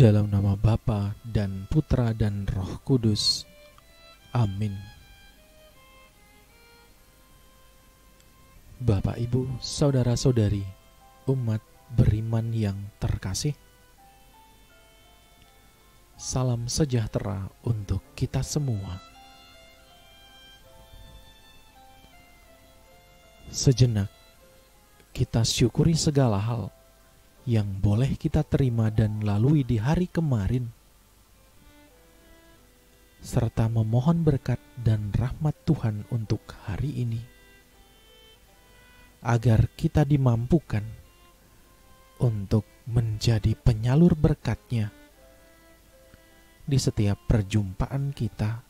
Dalam nama Bapa dan Putra dan Roh Kudus. Amin. Bapak, Ibu, saudara-saudari, umat beriman yang terkasih, salam sejahtera untuk kita semua. Sejenak kita syukuri segala hal yang boleh kita terima dan lalui di hari kemarin, serta memohon berkat dan rahmat Tuhan untuk hari ini, agar kita dimampukan untuk menjadi penyalur berkat-Nya di setiap perjumpaan kita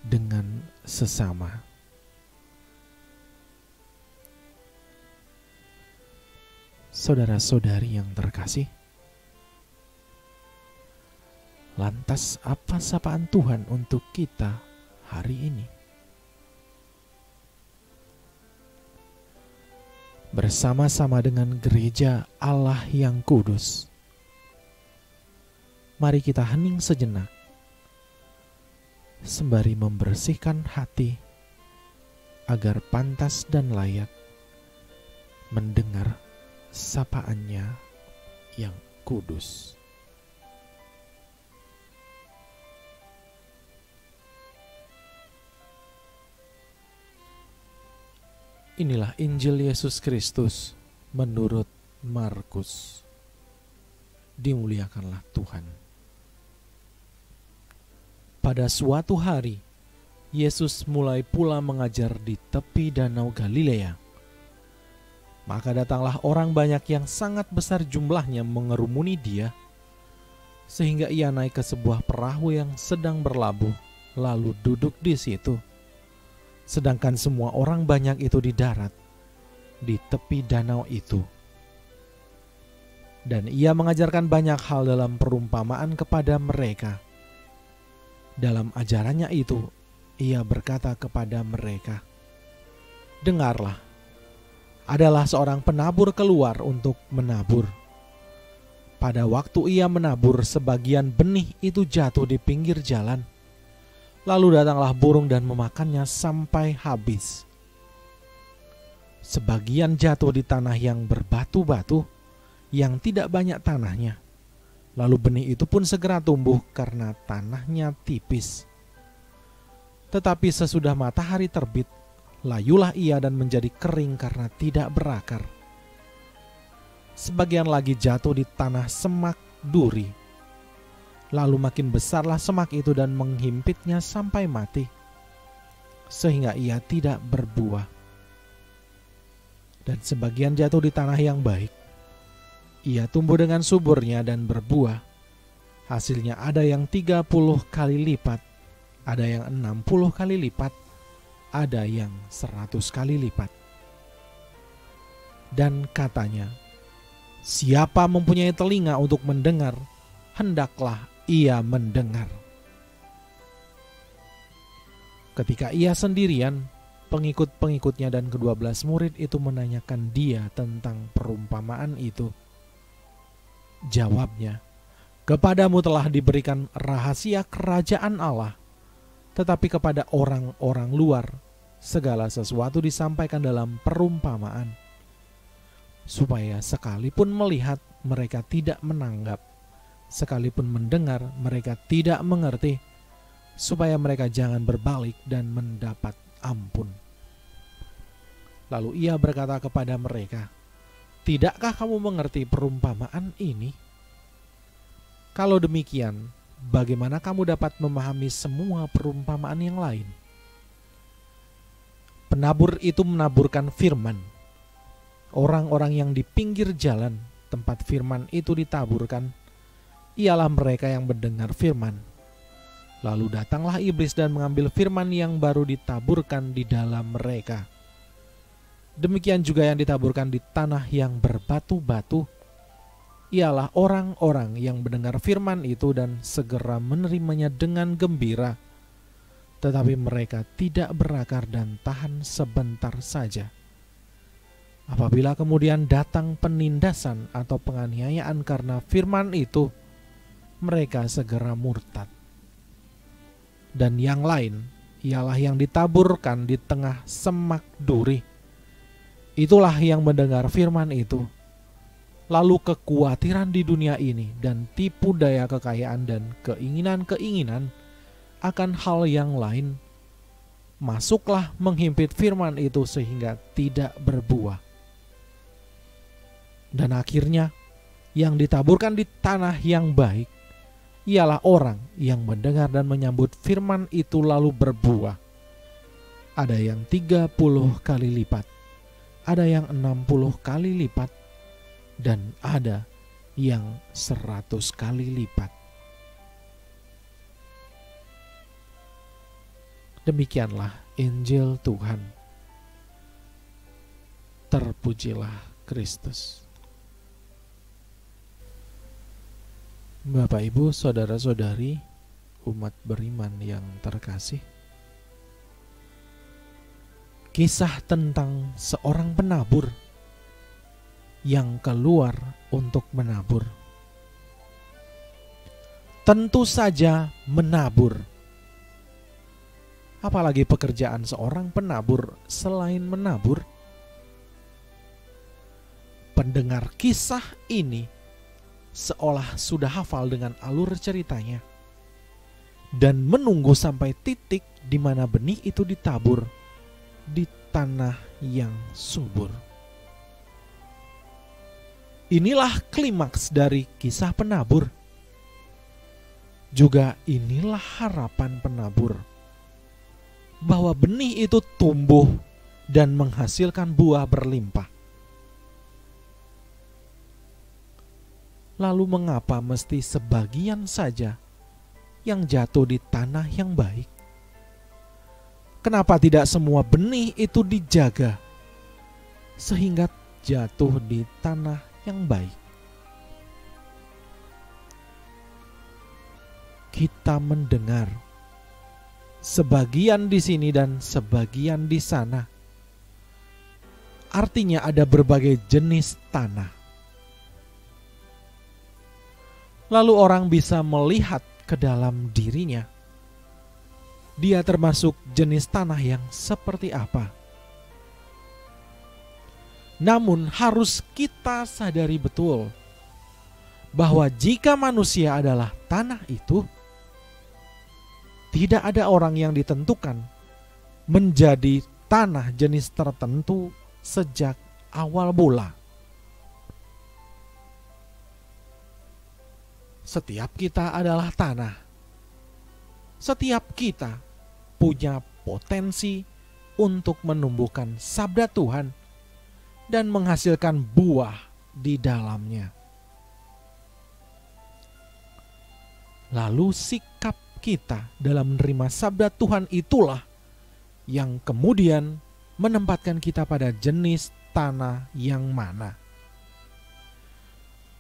dengan sesama. Saudara-saudari yang terkasih, lantas apa sapaan Tuhan untuk kita hari ini? Bersama-sama dengan gereja Allah yang kudus, mari kita hening sejenak sembari membersihkan hati agar pantas dan layak mendengar sapaan-Nya yang kudus. Inilah Injil Yesus Kristus menurut Markus. Dimuliakanlah Tuhan. Pada suatu hari, Yesus mulai pula mengajar di tepi danau Galilea. Maka datanglah orang banyak yang sangat besar jumlahnya mengerumuni Dia, sehingga Ia naik ke sebuah perahu yang sedang berlabuh, lalu duduk di situ. Sedangkan semua orang banyak itu di darat, di tepi danau itu. Dan Ia mengajarkan banyak hal dalam perumpamaan kepada mereka. Dalam ajarannya itu, Ia berkata kepada mereka, "Dengarlah, adalah seorang penabur keluar untuk menabur. Pada waktu ia menabur, sebagian benih itu jatuh di pinggir jalan. Lalu datanglah burung dan memakannya sampai habis. Sebagian jatuh di tanah yang berbatu-batu, yang tidak banyak tanahnya. Lalu benih itu pun segera tumbuh karena tanahnya tipis. Tetapi sesudah matahari terbit, layulah ia dan menjadi kering karena tidak berakar. Sebagian lagi jatuh di tanah semak duri. Lalu makin besarlah semak itu dan menghimpitnya sampai mati, sehingga ia tidak berbuah. Dan sebagian jatuh di tanah yang baik. Ia tumbuh dengan suburnya dan berbuah. Hasilnya ada yang 30 kali lipat, ada yang 60 kali lipat, ada yang 100 kali lipat." Dan katanya, "Siapa mempunyai telinga untuk mendengar, hendaklah ia mendengar." Ketika ia sendirian, pengikut-pengikutnya dan ke-12 murid itu menanyakan Dia tentang perumpamaan itu. Jawabnya, "Kepadamu telah diberikan rahasia kerajaan Allah, tetapi kepada orang-orang luar, segala sesuatu disampaikan dalam perumpamaan, supaya sekalipun melihat, mereka tidak menanggap, sekalipun mendengar, mereka tidak mengerti, supaya mereka jangan berbalik dan mendapat ampun." Lalu ia berkata kepada mereka, "Tidakkah kamu mengerti perumpamaan ini? Kalau demikian, bagaimana kamu dapat memahami semua perumpamaan yang lain?" Penabur itu menaburkan firman. Orang-orang yang di pinggir jalan tempat firman itu ditaburkan, ialah mereka yang mendengar firman. Lalu datanglah iblis dan mengambil firman yang baru ditaburkan di dalam mereka. Demikian juga yang ditaburkan di tanah yang berbatu-batu, ialah orang-orang yang mendengar firman itu dan segera menerimanya dengan gembira, tetapi mereka tidak berakar dan tahan sebentar saja. Apabila kemudian datang penindasan atau penganiayaan karena firman itu, mereka segera murtad. Dan yang lain ialah yang ditaburkan di tengah semak duri. Itulah yang mendengar firman itu, lalu kekhawatiran di dunia ini dan tipu daya kekayaan dan keinginan-keinginan akan hal yang lain masuklah menghimpit firman itu sehingga tidak berbuah. Dan akhirnya yang ditaburkan di tanah yang baik ialah orang yang mendengar dan menyambut firman itu lalu berbuah. Ada yang 30 kali lipat, ada yang 60 kali lipat, dan ada yang 100 kali lipat. Demikianlah Injil Tuhan. Terpujilah Kristus. Bapak, Ibu, saudara-saudari, umat beriman yang terkasih, kisah tentang seorang penabur yang keluar untuk menabur. Tentu saja menabur. Apalagi pekerjaan seorang penabur selain menabur. Pendengar kisah ini seolah sudah hafal dengan alur ceritanya dan menunggu sampai titik di mana benih itu ditabur di tanah yang subur. Inilah klimaks dari kisah penabur. Juga inilah harapan penabur, bahwa benih itu tumbuh dan menghasilkan buah berlimpah. Lalu mengapa mesti sebagian saja yang jatuh di tanah yang baik? Kenapa tidak semua benih itu dijaga sehingga jatuh di tanah yang baik? Kita mendengar sebagian di sini dan sebagian di sana. Artinya ada berbagai jenis tanah. Lalu orang bisa melihat ke dalam dirinya. Dia termasuk jenis tanah yang seperti apa. Namun harus kita sadari betul bahwa jika manusia adalah tanah itu, tidak ada orang yang ditentukan menjadi tanah jenis tertentu sejak awal mula. Setiap kita adalah tanah. Setiap kita punya potensi untuk menumbuhkan sabda Tuhan dan menghasilkan buah di dalamnya. Lalu sikap kita dalam menerima sabda Tuhan itulah yang kemudian menempatkan kita pada jenis tanah yang mana.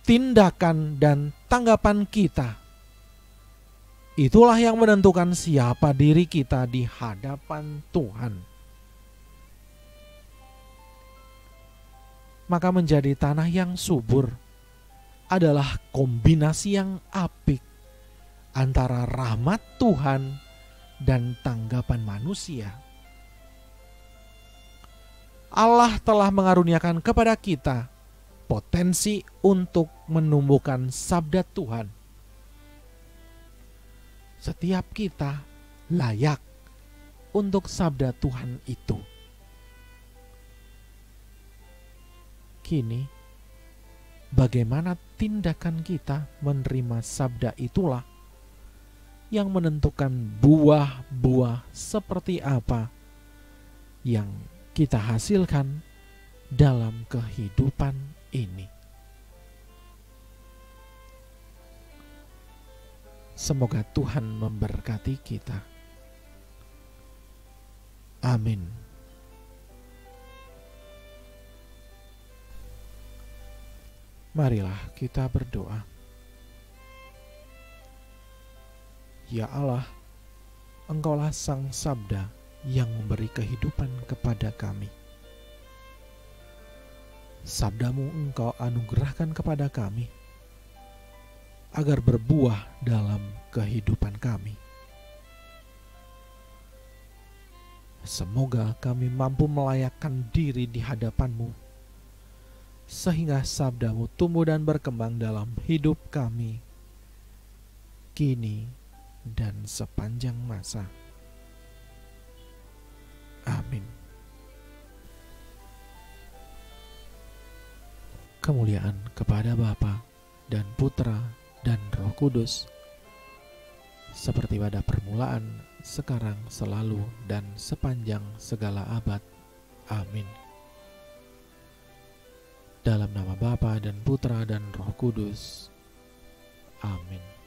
Tindakan dan tanggapan kita, itulah yang menentukan siapa diri kita di hadapan Tuhan. Maka menjadi tanah yang subur adalah kombinasi yang apik antara rahmat Tuhan dan tanggapan manusia. Allah telah mengaruniakan kepada kita potensi untuk menumbuhkan sabda Tuhan. Setiap kita layak untuk sabda Tuhan itu. Kini, bagaimana tindakan kita menerima sabda itulah yang menentukan buah-buah seperti apa yang kita hasilkan dalam kehidupan ini. Semoga Tuhan memberkati kita. Amin. Marilah kita berdoa. Ya Allah, Engkaulah Sang Sabda yang memberi kehidupan kepada kami. Sabdamu Engkau anugerahkan kepada kami agar berbuah dalam kehidupan kami. Semoga kami mampu melayakkan diri di hadapan-Mu, sehingga sabda-Mu tumbuh dan berkembang dalam hidup kami, kini dan sepanjang masa. Amin. Kemuliaan kepada Bapa dan Putra dan Roh Kudus, seperti pada permulaan, sekarang, selalu, dan sepanjang segala abad. Amin. Dalam nama Bapa dan Putra dan Roh Kudus. Amin.